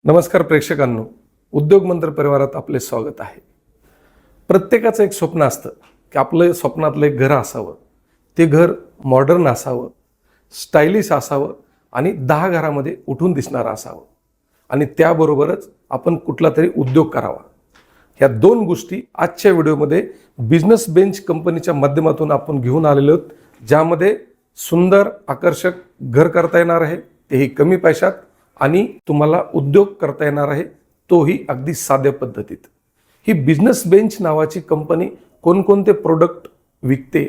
नमस्कार प्रेक्षकांनो, उद्योग मंत्र परिवारात आपले स्वागत आहे. प्रत्येकाचं एक स्वप्न असतं की आपलं स्वप्नातलं एक घर असावं, ते घर मॉडर्न असावं, स्टायलिश असावं आणि 10 घरामध्ये उठून दिसणारं असावं आणि त्याबरोबरच आपण कुठला तरी उद्योग करावा. ह्या दोन गोष्टी आजच्या व्हिडिओमध्ये बिझनेस बेंच कंपनीच्या माध्यमातून आपण घेऊन आलेलो आहोत, ज्यामध्ये सुंदर आकर्षक घर करता येणार आहे, तेही कमी पैशात, आणि तुम्हाला उद्योग करता येणार आहे, तोही अगदी साध्या पद्धतीत. ही बिझनेस बेंच नावाची कंपनी कोणकोणते प्रोडक्ट विकते,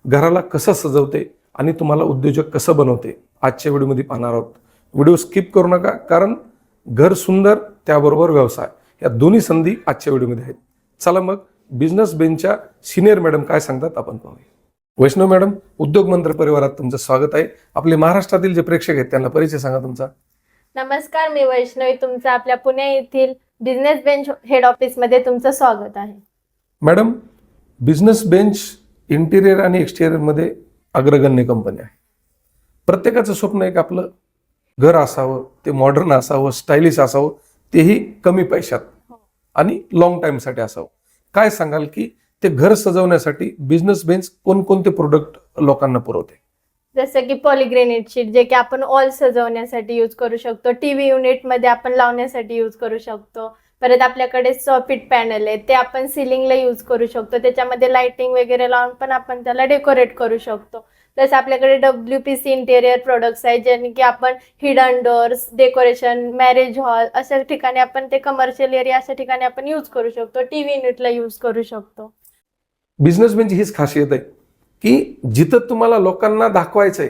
घराला कसं सजवते आणि तुम्हाला उद्योजक कसं बनवते, आजच्या व्हिडिओमध्ये पाहणार आहोत. व्हिडिओ स्किप करू नका, कारण घर सुंदर त्याबरोबर व्यवसाय या दोन्ही संधी आजच्या व्हिडिओमध्ये आहेत. चला मग बिझनेस बेंचच्या सिनियर मॅडम काय सांगतात आपण पाहूया. वैष्णव मॅडम, उद्योग मंत्र परिवारात तुमचं स्वागत आहे. आपले महाराष्ट्रातील जे प्रेक्षक आहेत त्यांना परिचय सांगा तुमचा. नमस्कार, मी वैष्णवी, तुमचं आपल्या पुणे येथील बिझनेस बेंच हेड ऑफिस मध्ये तुमचं स्वागत आहे. मॅडम, बिझनेस बेंच इंटिरियर आणि एक्सटिरियर मध्ये अग्रगण्य कंपनी आहे. प्रत्येकाचं स्वप्न आहे की आपलं घर असावं, ते मॉडर्न असावं, स्टायलिश असावं, तेही कमी पैशात आणि लॉंग टाइमसाठी असावं. काय सांगाल की ते घर सजवण्यासाठी बिझनेस बेंच कोणकोणते प्रोडक्ट लोकांना पुरवते? जसं की पॉलिग्रेनेट शीट, जे की आपण ऑल सजवण्यासाठी यूज करू शकतो, टीव्ही युनिट मध्ये आपण लावण्यासाठी यूज करू शकतो. परत आपल्याकडे सॉफिट पॅनल आहे, ते आपण सिलिंगला यूज करू शकतो, त्याच्यामध्ये लाइटिंग वगैरे लावून पण आपण त्याला डेकोरेट करू शकतो. प्लस आपल्याकडे WPC इंटेरियर प्रोडक्ट्स आहेत, ज्याने की आपण hidden doors, decoration, marriage hall अशा ठिकाणी आपण ते कमर्शियल एरिया अशा ठिकाणी आपण यूज करू शकतो, टीव्ही युनिटला यूज करू शकतो. बिझनेस बेंच हीच खासियत आहे की जिथं तुम्हाला लोकांना दाखवायचंय,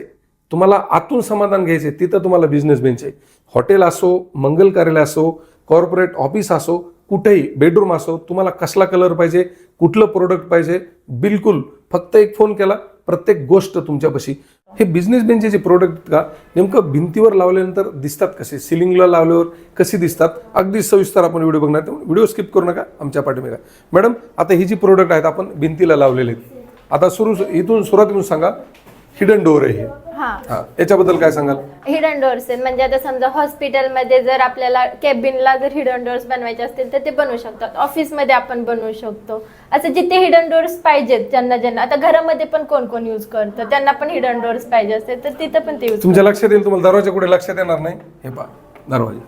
तुम्हाला आतून समाधान घ्यायचंय, तिथं तुम्हाला बिझनेस बेंच आहे. हॉटेल असो, मंगल कार्यालय असो, कॉर्पोरेट ऑफिस असो, कुठेही बेडरूम असो, तुम्हाला कसला कलर पाहिजे, कुठलं प्रोडक्ट पाहिजे, बिलकुल फक्त एक फोन केला, प्रत्येक गोष्ट तुमच्यापाशी. हे बिझनेस बेंचचे प्रोडक्ट का नेमकं भिंतीवर लावल्यानंतर दिसतात कसे, सिलिंगला लावल्यावर कसे दिसतात, अगदी सविस्तर आपण व्हिडिओ बघणार. व्हिडिओ स्किप करू नका, आमच्या पाठीमागे. मॅडम, आता ही जी प्रोडक्ट आहेत आपण भिंतीला लावलेले आहेत, आता इथून सुरुवातीतून सांगा. हिडन डोअर आहे हे, याच्याबद्दल काय सांगाल? हिडन डोअर्स म्हणजे आता समजा हॉस्पिटलमध्ये जर आपल्याला केबिनला जर हिडन डोअर्स बनवायचे असतील तर ते बनवू शकतात, ऑफिसमध्ये आपण बनवू शकतो. असं जिथे हिडन डोअर्स पाहिजेत, ज्यांना आता घरामध्ये पण कोण कोण यूज करतं, त्यांना पण हिडन डोअर्स पाहिजे असते तर तिथं पण ते यूज. तुमच्या लक्षात येईल, तुम्हाला दरवाजा कुठे लक्षात येणार नाही. हे पहा, दरवाजा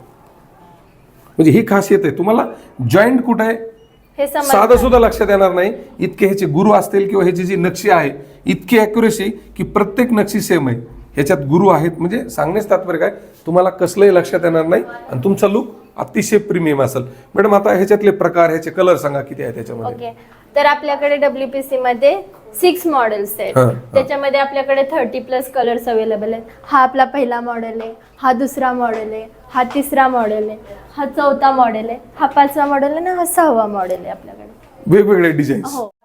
म्हणजे ही खासियत आहे. तुम्हाला जॉईंट कुठे आहे हे साधं सुद्धा लक्षात येणार नाही. इतके ह्याचे गुरु असतील किंवा ह्याची जी नक्षी आहे, इतकी ॲक्युरेसी की प्रत्येक नक्षी सेम आहे. ह्याच्यात गुरु आहेत, म्हणजे सांगण्याचं तात्पर्य काय, तुम्हाला कसलंही लक्षात येणार नाही आणि तुमचा लुक अतिशय प्रीमियम असेल. मॅडम, आता ह्याच्यातले प्रकार, ह्याचे कलर सांगा किती आहे त्याच्यामध्ये. ओके, तर आपल्याकडे WPC मध्ये 6 मॉडेल्स आहेत. त्याच्यामध्ये आपल्याकडे 30+ कलर्स अवेलेबल आहेत. हा आपला पहिला मॉडेल आहे, हा दुसरा मॉडेल आहे, हा तिसरा मॉडेल आहे, हा चौथा मॉडेल आहे, हा 5वा मॉडेल आहे, हा 6वा मॉडेल आहे. आपल्याकडे वेगवेगळे डिझाईन.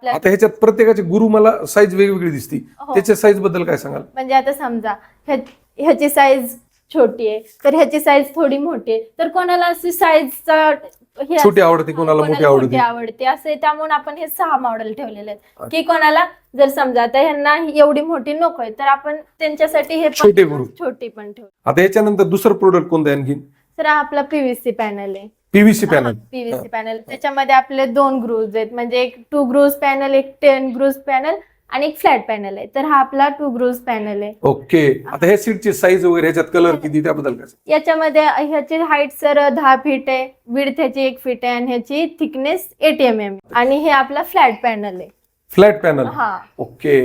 आता ह्याच्यात प्रत्येकाचे गुरु मला साईज वेगवेगळी दिसती, त्याच्या साईज बद्दल काय सांगाल? म्हणजे आता समजा ह्याची साईज छोटी आहे तर ह्याची साईज थोडी मोठी आहे, तर कोणाला अशी साईजचा छोटी आवडते, कोणाला मोठी आवडते असे, त्यामुळे आपण हे 6 मॉडेल ठेवलेले आहेत की कोणाला जर समजा आता ह्यांना एवढी मोठी नकोय तर आपण त्यांच्यासाठी हे छोटी पण ठेवू. आता याच्यानंतर दुसरं प्रोडक्ट कोणतं आहे आणखी? तर हा आपला PVC पॅनल आहे. PVC पॅनल त्याच्यामध्ये आपले 2 ग्रूव्ज आहेत, म्हणजे एक 2 ग्रूव्ज पॅनल, एक 10 ग्रूव्ज पॅनल आणि एक फ्लॅट पॅनल आहे. तर हा आपला 2 ग्रूव्ज पॅनल आहे. ओके, आता ह्या सीटची साईज वगैरे, ह्याच्यात कलर किती, त्याबद्दल काय? याच्यामध्ये ह्याची हाईट सर 10 फीट आहे, विड्थ ह्याची 1 फीट आहे आणि ह्याची थिकनेस 8 mm आणि हे आपला फ्लॅट पॅनल आहे. Flat panel. ओके,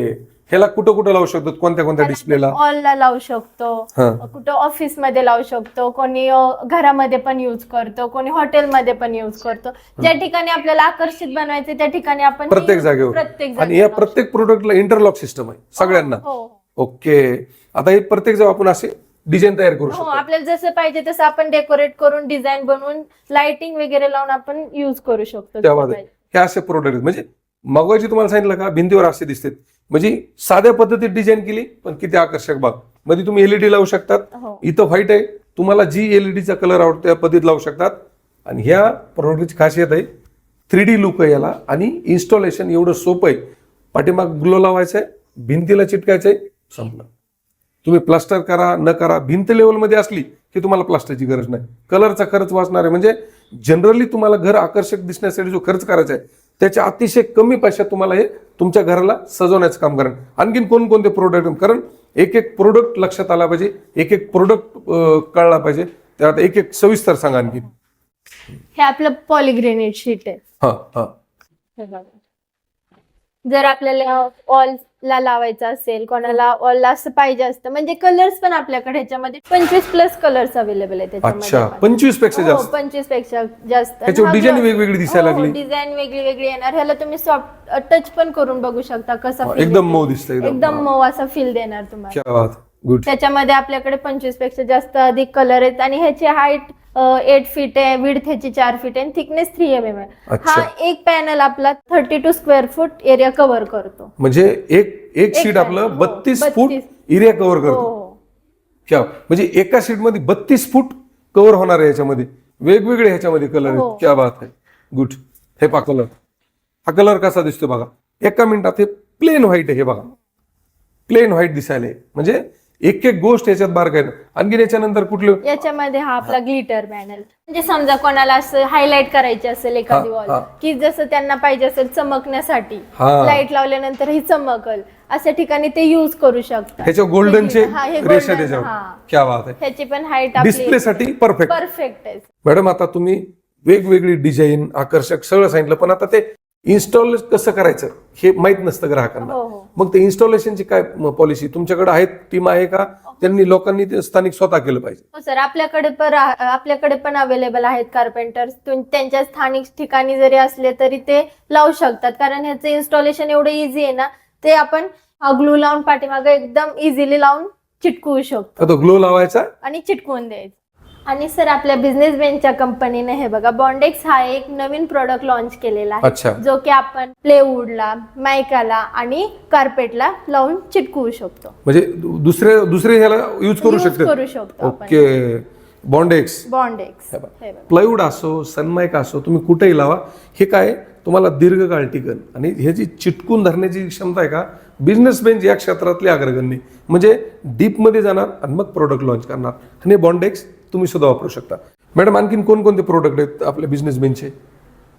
ह्याला कुठं कुठं लावू शकतो, कोणत्या डिस्प्लेला? ऑलला लावू शकतो, कुठं ऑफिस मध्ये लावू शकतो, कोणी घरामध्ये पण युज करतो, कोणी हॉटेलमध्ये पण युज करतो. ज्या ठिकाणी आपल्याला आकर्षित बनवायचे त्या ठिकाणी आपण प्रत्येक जागेवर. आणि या प्रत्येक प्रोडक्टला इंटरलॉक सिस्टम आहे सगळ्यांना. ओके, आता हे प्रत्येक जेव्हा आपण असे डिझाईन तयार करू शकतो, आपल्याला जसं पाहिजे तसं आपण डेकोरेट करून, डिझाईन बनवून, लाइटिंग वगैरे लावून आपण युज करू शकतो. त्यामध्ये हे असे प्रोडक्ट म्हणजे मगाशी तुम्हाला सांगितलं का, भिंतीवर असे दिसतात, म्हणजे साध्या पद्धतीत डिझाईन केली पण किती आकर्षक. बाग मध्ये तुम्ही LED लावू शकतात. इथं व्हाईट आहे, तुम्हाला जी LED चा कलर आवडतो त्या पद्धतीत लावू शकतात. आणि ह्या प्रोडक्टची खासियत आहे 3D लुक आहे याला, आणि इन्स्टॉलेशन एवढं सोपं आहे. पाठीमाग ग्लो लावायचंय, भिंतीला चिटकायचंय, संपलं. तुम्ही प्लास्टर करा न करा, भिंत लेवलमध्ये असली की तुम्हाला प्लास्टरची गरज नाही, कलरचा खर्च वाचणार आहे. म्हणजे जनरली तुम्हाला घर आकर्षक दिसण्यासाठी जो खर्च करायचा आहे त्याच्या अतिशय कमी पैशात तुम्हाला हे तुमच्या घराला सजवण्याचं काम करा. आणखीन कोणकोणते प्रोडक्ट, कारण एक एक प्रोडक्ट लक्षात आला पाहिजे, एक एक प्रोडक्ट कळला पाहिजे, त्यात एक एक सविस्तर सांगा आणखी. हे आपलं पॉलिग्रेनेट शीट आहे. हा हा हे बघा. जर आपल्याला ऑलला लावायचं असेल, कोणाला ऑलला असं पाहिजे असतं, म्हणजे कलर्स पण आपल्याकडे ह्याच्यामध्ये 25+ कलर्स अवेलेबल आहे अच्छा, 25 पेक्षा जास्त. 25 पेक्षा जास्त. त्याच्यावर डिझाईन वेगवेगळी दिसायला लागली. डिझाईन वेगळी वेगळी येणार. ह्याला तुम्ही सॉफ्ट टच पण करून बघू शकता कसा feel एकदम येतो. मऊ दिसतं, एकदम मऊ असा फील देणार तुम्हाला. क्या बात, गुड. त्याच्यामध्ये आपल्याकडे 25 पेक्षा जास्त अधिक कलर आहेत आणि ह्याची हाईट 8 फीट आहे, विड्थ ह्याची 4 फीट आहे, थिकनेस 3 mm आहे. अच्छा. हा एक पॅनल आपला 32 स्क्वेअर फूट एरिया कव्हर करतो. म्हणजे एक शीट आपलं हो, 32 फूट 32 एरिया कव्हर हो, करतो. हो. क्या म्हणजे एका शीट मध्ये 32 फूट कव्हर होणार आहे. याच्यामध्ये वेगवेगळे ह्याच्यामध्ये कलर आहेत. हो. क्या बात आहे, गुड. हे पहा कलर, हा कलर कसा दिसतो बघा. एका मिनिटात हे प्लेन व्हाईट आहे. हे बघा प्लेन व्हाईट दिसायला आहे. म्हणजे एक एक गोष्ट याच्यात बारकाईनं. आणखी याच्यानंतर कुठलं, याच्यामध्ये हा आपला ग्लिटर पॅनल, म्हणजे समजा कोणाला असं हायलाइट करायची असेल एखादी वॉल, की जसं त्यांना पाहिजे असेल चमकण्यासाठी, लाईट लावल्यानंतर ही चमकल अशा ठिकाणी ते युज करू शकतात. ह्याच्या गोल्डनचे हे रेषा golden, त्याच्यावर. हा. क्या बात आहे. ह्याची पण हाईट डिस्प्ले साठी परफेक्ट. परफेक्ट आहे. मॅडम आता तुम्ही वेगवेगळी डिझाईन आकर्षक सगळं सांगितलं, पण आता ते इन्स्टॉल कसं करायचं हे माहित नसतं ग्राहकांना. हो, हो. मग ते इन्स्टॉलेशनची काय पॉलिसी तुमच्याकडे आहेत, टीम आहे का, त्यांनी लोकांनी ते स्थानिक स्वतः केलं पाहिजे? हो सर, आपल्याकडे पण अवेलेबल आहेत कार्पेंटर्स. त्यांच्या स्थानिक ठिकाणी जरी असले तरी ते लावू शकतात, कारण ह्याचं इन्स्टॉलेशन एवढं इझी आहे ना, ते आपण ग्लू लावून पाठीमागे एकदम इझिली लावून चिटकवू शकतो तो ग्लो लावायचा आणि चिटकवून द्यायचं. आणि सर आपल्या बिझनेस बेंचच्या कंपनीने हे बघा बॉन्डेक्स हा एक नवीन प्रोडक्ट लॉन्च केलेला अच्छा. आहे, जो की आपण प्लेवूडला, मायकाला आणि कार्पेटला लावून चिटकवू शकतो. म्हणजे दुसरे ह्याला यूज करू शकतो. आपण ओके. बॉन्डेक्स, बॉन्डेक्स प्लायवूड असो, सनमाइक असो, तुम्ही कुठेही लावा. हे काय तुम्हाला दीर्घकाळ टिकन आणि ह्याची चिटकून धरण्याची क्षमता आहे का, बिझनेस बेंच या क्षेत्रातली अग्रगण्य. म्हणजे डीप मध्ये जाणार आणि मग प्रोडक्ट लॉन्च करणार. आणि बॉन्डेक्स तुम्ही सुद्धा वापरू शकता. मॅडम आणखीन कोणकोणते प्रोडक्ट आहेत आपल्या बिझनेस बेंचचे?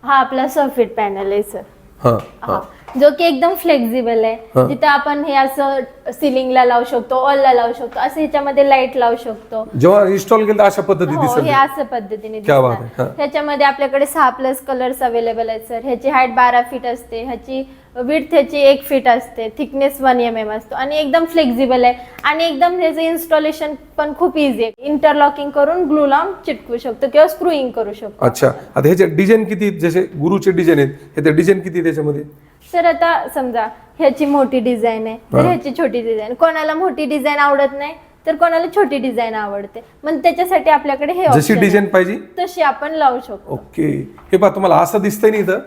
हा आपला सॉफ्ट पॅनल आहे सर. हा हा, जो की एकदम फ्लेक्झिबल आहे. जिथे आपण हे असं सिलिंगला लावू शकतो, ऑलला लावू शकतो, असं ह्याच्यामध्ये लाईट लावू शकतो. जेव्हा इन्स्टॉल केलं तर अशा पद्धती हो, दिसत. हे असं पद्धतीने क्या बात आहे. दिसणार. हा. ह्याच्यामध्ये आपल्याकडे 6+ कलर्स अवेलेबल आहेत सर. ह्याची हाईट 12 फीट असते, ह्याची विड्थ ह्याची 1 फीट असते, थिकनेस 1 mm असतो आणि एकदम फ्लेक्झिबल आहे. आणि एकदम त्याचं इन्स्टॉलेशन पण खूप इझी आहे. इंटरलॉकिंग करून ग्लू लावून चिटकवू शकतो किंवा स्क्रूइंग करू शकतो. अच्छा. आता ह्याचे डिझाईन किती, जसे गुरुचे डिझाईन आहेत, ह्याचे डिझाईन किती त्याच्यामध्ये? सर आता समजा ह्याची मोठी डिझाईन आहे तर ह्याची छोटी डिझाईन, कोणाला मोठी डिझाईन आवडत नाही तर कोणाला छोटी डिझाईन आवडते, मग त्याच्यासाठी आपल्याकडे हे जशी डिझाईन पाहिजे तशी आपण लावू शकतो. ओके. हे पहा तुम्हाला असं दिसतंय नाही, इथं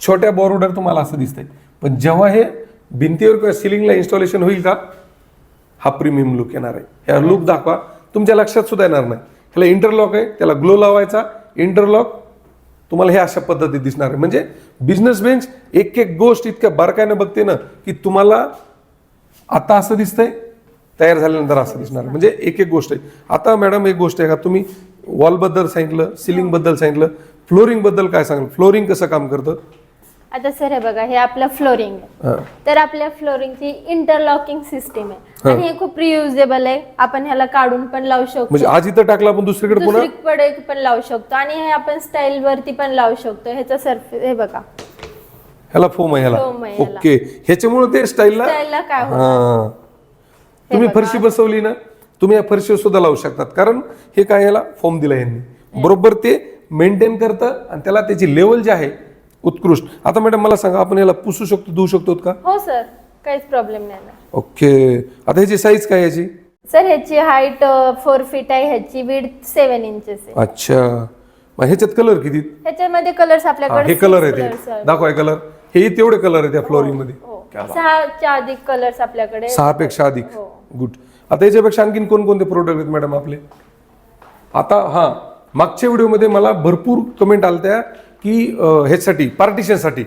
छोट्या बॉर्डर तुम्हाला असं दिसतंय, पण जेव्हा हे भिंतीवर किंवा सिलिंगला इन्स्टॉलेशन होईल का, हा प्रीमियम लुक येणार आहे. ह्या लुक दाखवा, तुमच्या लक्षात सुद्धा येणार नाही. ह्याला इंटरलॉक आहे, त्याला ग्लो लावायचा, इंटरलॉक तुम्हाला हे अशा पद्धतीत दिसणार आहे. म्हणजे बिझनेस बेंच एक एक गोष्ट इतक्या बारकाईनं बघते ना की तुम्हाला आता असं दिसतंय, तयार झाल्यानंतर असं दिसणार. म्हणजे एक एक गोष्ट आहे. आता मॅडम एक गोष्ट आहे का, तुम्ही वॉल बद्दल सांगितलं, सिलिंग बद्दल सांगितलं, फ्लोरिंग बद्दल काय सांगाल? फ्लोरिंग कसं काम करतं? आता सर हे बघा, हे आपलं फ्लोरिंग आहे. तर आपल्या फ्लोरिंगची इंटरलॉकिंग सिस्टीम आहे आणि हे खूप रियुजेबल आहे. आपण ह्याला काढून पण लावू शकतो, म्हणजे आज इथं टाकलं आपण दुसरीकडे पुन्हा दुसरीकडे पण लावू शकतो आणि हे आपण स्टाईल वरती पण लावू शकतो. ह्याचा सरफेस हे बघा, ह्याला फोम आहे, ह्याला फोम आहे ह्याला. ओके. ह्याच्यामुळे ते स्टाईलला काय होतं, हा, तुम्ही फरशी बसवली ना, तुम्ही या फरशीवर सुद्धा लावू शकतात, कारण हे काय, ह्याला फॉर्म दिला यांनी, बरोबर ते मेंटेन करतं आणि त्याला त्याची लेवल जी आहे उत्कृष्ट. आता मॅडम मला सांगा, आपण याला पुसू शकतो, धुवू शकतो का? हो सर, काहीच प्रॉब्लेम नाही ना. ओके. आता ह्याची साईज काय याची? सर ह्याची हाईट 4 फीट आहे, ह्याची विड्थ 7 इंचेस आहे. अच्छा. मग ह्याच्यात कलर किती? ह्याच्यामध्ये कलर्स आपल्याकडे हे कलर आहे ते दाखवा. कलर हे तेवढे कलर आहे त्या फ्लोरिंग मध्ये? 6च्या अधिक कलर्स आपल्याकडे, 6 पेक्षा अधिक. गुड. आता याच्यापेक्षा आणखीन कोणकोणते प्रोडक्ट आहेत मॅडम आपले? आता हा, मागच्या व्हिडिओमध्ये मला भरपूर कमेंट आल्या की ह्यासाठी पार्टिशनसाठी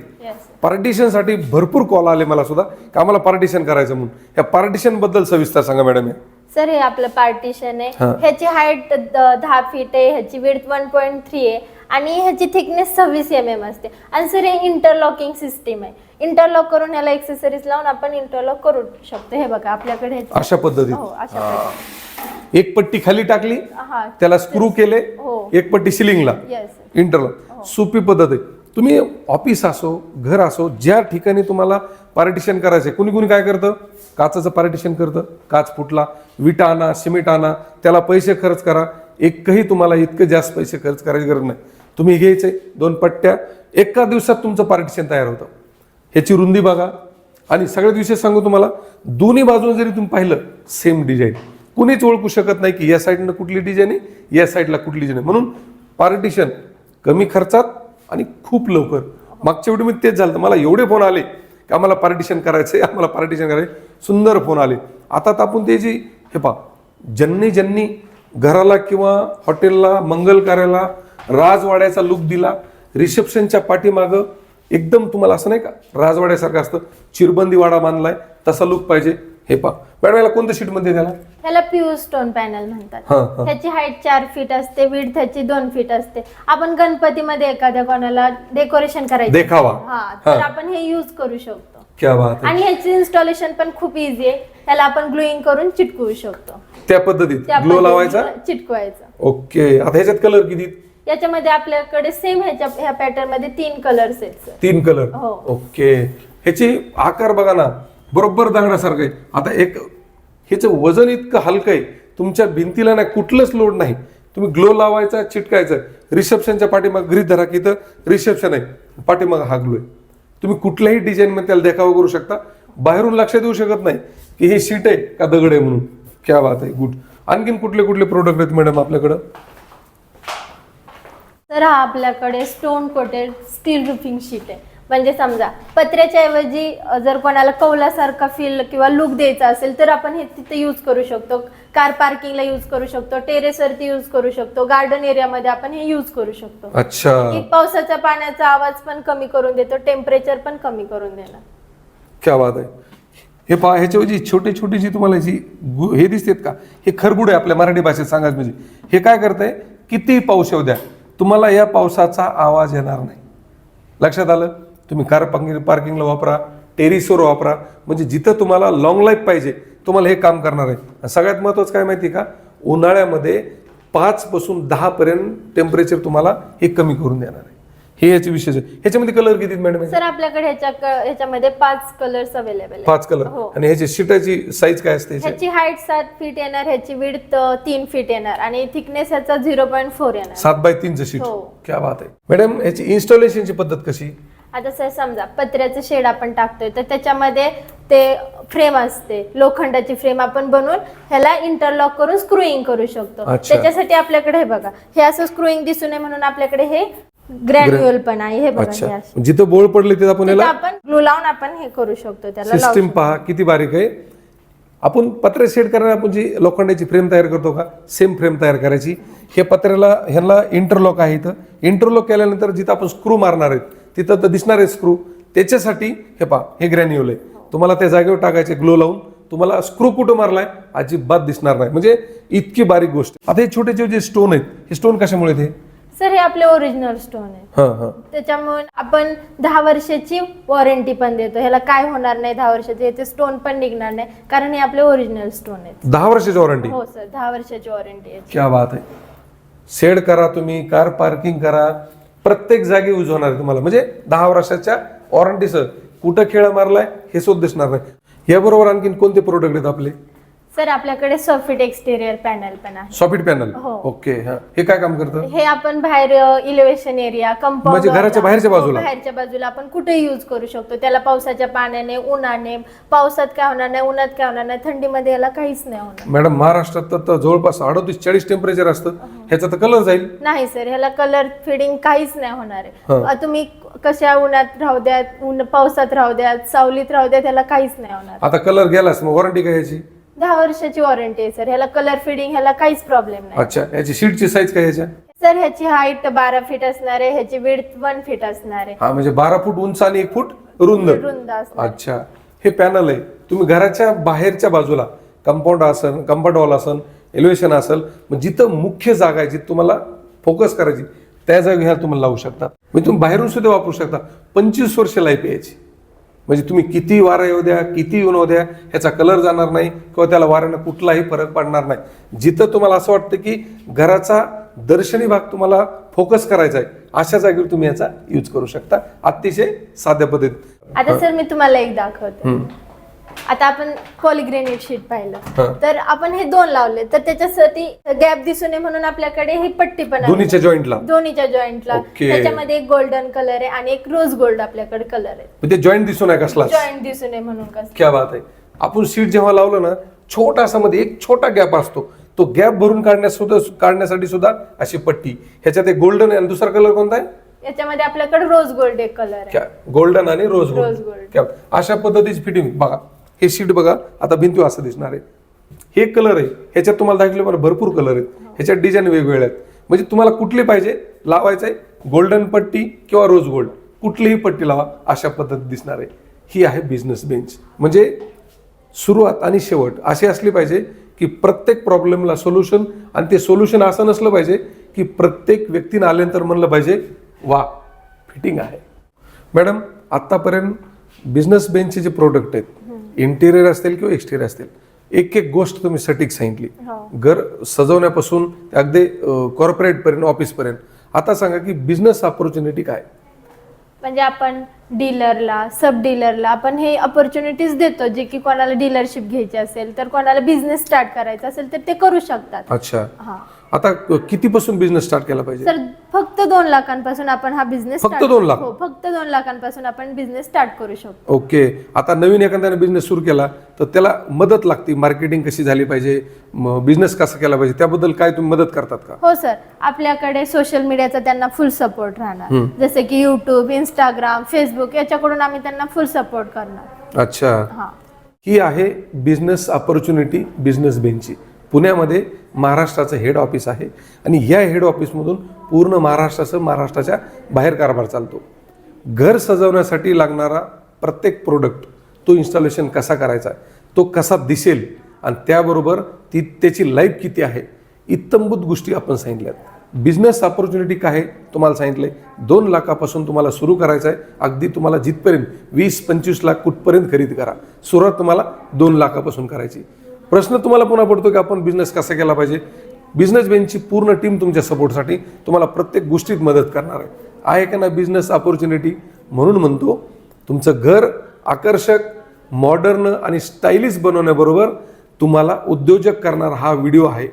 भरपूर कॉल आले मला सुद्धा, की आम्हाला पार्टिशन करायचं म्हणून. या पार्टिशन बद्दल सविस्तर सांगा मॅडम. सर हे आपलं पार्टिशन आहे. हा. ह्याची हाईट 10 फीट आहे, ह्याची विड्थ 1.3 आहे आणि ह्याची थिकनेस 26 mm असते. आणि सर हे इंटरलॉकिंग सिस्टीम आहे. इंटरलॉक करून ह्याला एक्सेसरीज लावून आपण इंटरलॉक करू शकतो. हे बघा आपल्याकडे अशा पद्धतीत हो अशा पद्धतीत. एक पट्टी खाली टाकली, हा त्याला स्क्रू केले, हो एक पट्टी सिलिंगला, येस इंटरलॉक. सोपी पद्धत आहे. तुम्ही ऑफिस असो, घर असो, ज्या ठिकाणी तुम्हाला पार्टिशन करायचंय, कुणी कुणी काय करतं, काचाचं पार्टिशन करतं. काच फुटला, विटा आणा, सिमेंट आणा, त्याला पैसे खर्च करा. एकही तुम्हाला इतकं जास्त पैसे खर्च करायची गरज नाही. तुम्ही घ्यायचे 2 पट्ट्या, एका दिवसात तुमचं पार्टिशन तयार होतं. ह्याची रुंदी बघा. आणि सगळ्यात विशेष सांगू तुम्हाला, दोन्ही बाजूने जरी तुम्ही पाहिलं सेम डिझाईन, कुणीच ओळखू शकत नाही की या साईडनं कुठली डिझाईन आहे, या साईडला कुठली डिझाईन आहे. म्हणून पार्टिशन कमी खर्चात आणि खूप लवकर. मागच्या वेळी मी तेच झालं, मला एवढे फोन आले की आम्हाला पार्टिशन करायचंय, आम्हाला पार्टिशन करायचं. सुंदर फोन आले. आता तर आपण त्याची हे पहा, ज्यांनी घराला किंवा हॉटेलला, मंगल कार्याला राजवाड्याचा लुक दिला, रिसेप्शनच्या पाठीमागं एकदम तुम्हाला असं नाही का राजवाड्यासारखं असतं, चिरबंदी वाडा बांधलाय तसा लुक पाहिजे. हे पहा मॅडम, याला कोणत्या शीट मध्ये त्याला ह्याला प्युअर स्टोन पॅनल म्हणतात. हा, हा. ह्याची हाईट 4 फीट असते, विड्थ ह्याची 2 फीट असते. आपण गणपतीमध्ये एखाद्या कोणाला डेकोरेशन करायचं देखावा. हा तर आपण हे यूज करू शकतो. क्या बात आहे. आणि ह्याची इन्स्टॉलेशन पण खूप इझी आहे. ह्याला आपण ग्लुईंग करून चिटकवू शकतो. त्या पद्धतीत त्या ग्लो लावायचा. पद्धतीने चिटकवायचं. ओके. आता ह्याच्यात कलर किती? याच्यामध्ये आपल्याकडे सेम ह्या पॅटर्न मध्ये 3 कलर्स आहेत सर. 3 कलर. हो. ओके. ह्याची आकार बघा ना, बरोबर दगडासारखं आहे. आता ह्याचं वजन इतकं हलकं आहे, तुमच्या भिंतीला ना कुठलंच लोड नाही. तुम्ही ग्लो लावायचा, चिटकायचं. रिसेप्शनच्या पाठीमाग गृहीत धरा की इथं रिसेप्शन आहे, पाठीमाग हा ग्लो आहे. तुम्ही कुठल्याही डिझाईन मध्ये त्याला देखावा करू शकता. बाहेरून लक्षात येऊ शकत नाही की ही शीट आहे का दगड आहे म्हणून. क्या बात आहे. गुड. आणखीन कुठले कुठले प्रोडक्ट आहेत मॅडम आपल्याकडं? तर हा आपल्याकडे स्टोन कोटेड स्टील रुफिंग शीट आहे. म्हणजे समजा पत्र्याच्या ऐवजी जर कोणाला कौलासारखा फील किंवा लुक द्यायचा असेल तर आपण हे तिथे यूज करू शकतो. कार पार्किंगला यूज करू शकतो, टेरेसवरती यूज करू शकतो, गार्डन एरियामध्ये आपण हे यूज करू शकतो. अच्छा. की पावसाच्या पाण्याचा आवाज पण कमी करून देतो, टेम्परेचर पण कमी करून देणार. क्या बात आहे. हे पहा, ह्याच्या जी छोटे छोटी जी तुम्हाला जी हे दिसतात का, हे खरबुड आहे आपल्या मराठी भाषेत सांगायचं म्हणजे. हे काय करतंय, किती पाऊस येऊ द्या तुम्हाला या पावसाचा आवाज येणार नाही. लक्षात आलं? तुम्ही कार पार्किंगला वापरा, टेरिसवर वापरा, म्हणजे जिथं तुम्हाला लॉंग लाईफ पाहिजे तुम्हाला हे काम करणार आहे. सगळ्यात महत्त्वाचं काय माहिती का, उन्हाळ्यामध्ये 5 पासून 10 पर्यंत टेम्परेचर तुम्हाला हे कमी करून देणार आहे. हे याचे विशेष आहे. ह्याच्यामध्ये कलर किती मॅडम? सर आपल्याकडे ह्याच्यामध्ये 5 कलर्स अवेलेबल आहेत. 5 कलर. हो. आणि ह्याची शीटाची साईज काय असते? ह्याची हाईट 7 फीट येणार, ह्याची विड्थ 3 फीट येणार आणि थिकनेस ह्याचा 0.4 येणार. 7x3 sheet. हो. क्या बात आहे. मॅडम ह्याची इन्स्टॉलेशनची पद्धत कशी? आता सर समजा पत्र्याचं शेड आपण टाकतोय तर त्याच्यामध्ये ते फ्रेम असते, लोखंडाची फ्रेम आपण बनवून ह्याला इंटरलॉक करून स्क्रूइंग करू शकतो. अच्छा. त्याच्यासाठी आपल्याकडे हे बघा, हे असं स्क्रूइंग दिसू नये म्हणून आपल्याकडे हे ग्रॅन्युअल पण आहे. हे बघा, हे अच्छा. असं. जिथं बोळ पडले तिथं आपण तिथं याला आपण ग्लू लावून आपण हे करू शकतो. त्याला लावू सिस्टीम शकतो. पहा किती बारीक आहे. आपण पत्रे सेट करणार, आपण जी लोखंडाची फ्रेम तयार करतो का, सेम फ्रेम तयार करायची. हे पत्र्याला ह्याला इंटरलॉक आहे. इथं इंटरलॉक केल्यानंतर जिथं आपण स्क्रू मारणार आहेत तिथं तर दिसणार आहे स्क्रू. त्याच्यासाठी हे पहा, हे ग्रॅन्युअल आहे. तुम्हाला त्या जागेवर टाकायचे ग्लो लावून. तुम्हाला स्क्रू कुठं मारलाय अजिबात दिसणार नाही. म्हणजे इतकी बारीक गोष्ट. आता हे छोटे छोटे जे स्टोन आहेत, हे स्टोन कशामुळे ते? सर हे आपले ओरिजिनल स्टोन आहे. हां हां. त्याच्यामुळे आपण 10 वर्षाची वॉरंटी पण देतो. ह्याला काय होणार नाही 10 वर्षाचे, याचे स्टोन पण निघणार नाही कारण हे आपले ओरिजिनल स्टोन आहेत. 10 वर्षाची वॉरंटी? हो सर, 10 वर्षाची वॉरंटी आहे. क्या बात आहे. शेड करा तुम्ही, कार पार्किंग करा, प्रत्येक जागी यूज होणार आहे तुम्हाला. म्हणजे 10 वर्षाच्या वॉरंटीसह. कुठं खेळा मारलाय हे सुद्धा दिसणार नाही. याबरोबर आणखीन कोणते प्रोडक्ट आहेत आपले? सर आपल्याकडे सॉफिट एक्सटेरियर पॅनल पण आहे. Soffit panel. हो. ओके. हा, हे काय काम करतं? हे आपण बाहेर इलेव्हेशन एरिया, कंपाऊंड, म्हणजे घराच्या बाहेरच्या बाजूला? बाहेरच्या बाजूला आपण कुठे यूज करू शकतो. त्याला पावसाच्या पाण्याने, उन्हाने, पावसात काय होणार नाही, उन्हात काय होणार नाही, थंडीमध्ये याला काहीच नाही होणार. मॅडम महाराष्ट्रात तर जवळपास 38-40 टेम्परेचर असतं. ह्याचा तर कलर जाईल? नाही सर, ह्याला कलर फिडिंग काहीच नाही होणार हा. आहे. तुम्ही कशा उन्हात राहू द्यात, पावसात राहू द्यात, सावलीत राहू द्यात, ह्याला काहीच नाही होणार. आता कलर गेलास मग वॉरंटी काय याची? 10 वर्षाची वॉरंटी आहे सर. ह्याला कलर फिडिंग ह्याला काहीच प्रॉब्लेम नाही. अच्छा. याची शीटची साईज काय ह्याच्या? सर ह्याची हाईट 12 फीट असणार आहे, ह्याची विड्थ 1 फीट असणार आहे. हा, म्हणजे 12 फूट उंच आणि 1 फूट रुंद. रुंद असणार. अच्छा. हे पॅनल आहे. तुम्ही घराच्या बाहेरच्या बाजूला कंपाऊंड असेल, कंपाऊंड वॉल असेल, एलिव्हेशन असेल, मग जिथं मुख्य जागा आहे जिथं तुम्हाला फोकस करायची त्या जागी ह्या तुम्हाला लावू शकता. म्हणजे तुम्ही बाहेरून सुद्धा वापरू शकता. 25 वर्ष लाईफ यायची. म्हणजे तुम्ही किती वारा येऊ द्या, किती ऊन येऊ द्या, ह्याचा कलर जाणार नाही किंवा त्याला वाऱ्यानं कुठलाही फरक पडणार नाही. जिथं तुम्हाला असं वाटतं की घराचा दर्शनी भाग तुम्हाला फोकस करायचा आहे अशा जागेवर तुम्ही याचा यूज करू शकता अतिशय साध्या पद्धतीत. आता सर मी तुम्हाला एक दाखवते. आता आपण पॉलिग्रेनेट शीट पाहिलं तर आपण हे 2 लावले तर त्याच्यासाठी गॅप दिसू नये म्हणून आपल्याकडे ही पट्टी पण आहे दोन्हीच्या जॉईंटला. Okay. त्याच्यामध्ये एक गोल्डन कलर आहे आणि एक रोज गोल्ड आपल्याकडे कलर आहे. म्हणजे जॉईंट दिसू नये कसला. जॉईंट दिसू नये म्हणून कसं. क्या बात आहे. आपण सीट जेव्हा लावलं ना छोटासा मध्ये एक छोटा गॅप असतो तो गॅप भरून काढण्यासाठी सुद्धा अशी पट्टी. ह्याच्यात एक गोल्डन आहे आणि दुसरा कलर कोणता आहे. याच्यामध्ये आपल्याकडे रोज गोल्ड एक कलर आहे. गोल्डन आणि रोज रोज गोल्ड. अशा पद्धतीची फिटिंग बघा. हे सीट बघा आता भिंतीवर असं दिसणार आहे. हे कलर आहे ह्याच्यात तुम्हाला दाखवले मला भरपूर कलर आहेत. ह्याच्यात डिझाईन वेगवेगळे आहेत. म्हणजे तुम्हाला कुठली पाहिजे लावायचं आहे गोल्डन पट्टी किंवा रोज गोल्ड कुठलीही पट्टी लावा अशा पद्धतीत दिसणार आहे. ही आहे बिझनेस बेंच. म्हणजे सुरुवात आणि शेवट अशी असली पाहिजे की प्रत्येक प्रॉब्लेमला सोल्युशन आणि ते सोल्युशन असं नसलं पाहिजे की प्रत्येक व्यक्तीनं आल्यानंतर म्हणलं पाहिजे वा फिटिंग आहे. मॅडम आतापर्यंत बिझनेस बेंचचे जे प्रोडक्ट आहेत इंटिरियर असतील किंवा एक्सटिरियर असतील एक एक गोष्ट तुम्ही सटीक सांगितली. घर सजवण्यापासून अगदी कॉर्पोरेट पर्यंत ऑफिस पर्यंत. आता सांगा की बिझनेस ऑपॉर्च्युनिटी काय. म्हणजे आपण डीलरला सब डीलरला आपण हे अपॉर्च्युनिटीज देतो जे की कोणाला डीलरशिप घ्यायची असेल तर कोणाला बिझनेस स्टार्ट करायचा असेल तर ते करू शकतात. अच्छा. आता कितीपासून बिझनेस स्टार्ट केला पाहिजे. सर फक्त 2 लाखांपासून आपण हा बिझनेस फक्त 2 लाख. हो फक्त 2 लाखांपासून आपण बिझनेस स्टार्ट करू शकतो. ओके. आता नवीन एखाद्याने बिझनेस सुरू केला तर त्याला मदत लागते. मार्केटिंग कशी झाली पाहिजे, बिझनेस कसा केला पाहिजे त्याबद्दल काय तुम्ही मदत करतात का. हो सर आपल्याकडे सोशल मीडियाचा त्यांना फुल सपोर्ट राहणार. जसे की युट्यूब, इंस्टाग्राम, फेसबुक याच्याकडून आम्ही त्यांना फुल सपोर्ट करणार. अच्छा. ही आहे बिझनेस ऑपॉर्च्युनिटी बिझनेस बेंचची. पुण्यामध्ये महाराष्ट्राचं हेड ऑफिस आहे आणि या हेड ऑफिसमधून पूर्ण महाराष्ट्राच्या बाहेर कारभार चालतो. घर सजवण्यासाठी लागणारा प्रत्येक प्रोडक्ट तो इन्स्टॉलेशन कसा करायचा आहे, तो कसा दिसेल आणि त्याबरोबर त्याची लाईफ किती आहे इत्तंभूत गोष्टी आपण सांगितल्यात. बिझनेस ऑपॉर्च्युनिटी काय आहे तुम्हाला सांगितलंय. 2 लाखापासून तुम्हाला सुरू करायचं आहे. अगदी तुम्हाला जिथपर्यंत 20-25 लाख कुठपर्यंत खरेदी करा. सुरुवात तुम्हाला 2 लाखापासून करायची. प्रश्न तुम्हाला पुन्हा पडतो की आपण बिझनेस कसा केला पाहिजे. बिझनेस बेंचची पूर्ण टीम तुमच्या सपोर्टसाठी तुम्हाला प्रत्येक गोष्टीत मदत करणार आहे का ना. बिझनेस ऑपॉर्च्युनिटी म्हणून म्हणतो तुमचं घर आकर्षक, मॉडर्न आणि स्टायलिश बनवण्याबरोबर तुम्हाला उद्योजक करणारा हा व्हिडिओ आहे.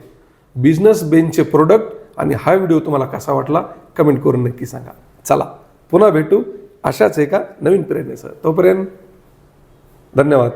बिझनेस बेंचचे प्रोडक्ट आणि हा व्हिडिओ तुम्हाला कसा वाटला कमेंट करून नक्की सांगा. चला पुन्हा भेटू अशाच एका नवीन प्रेरणेसह. तोपर्यंत धन्यवाद.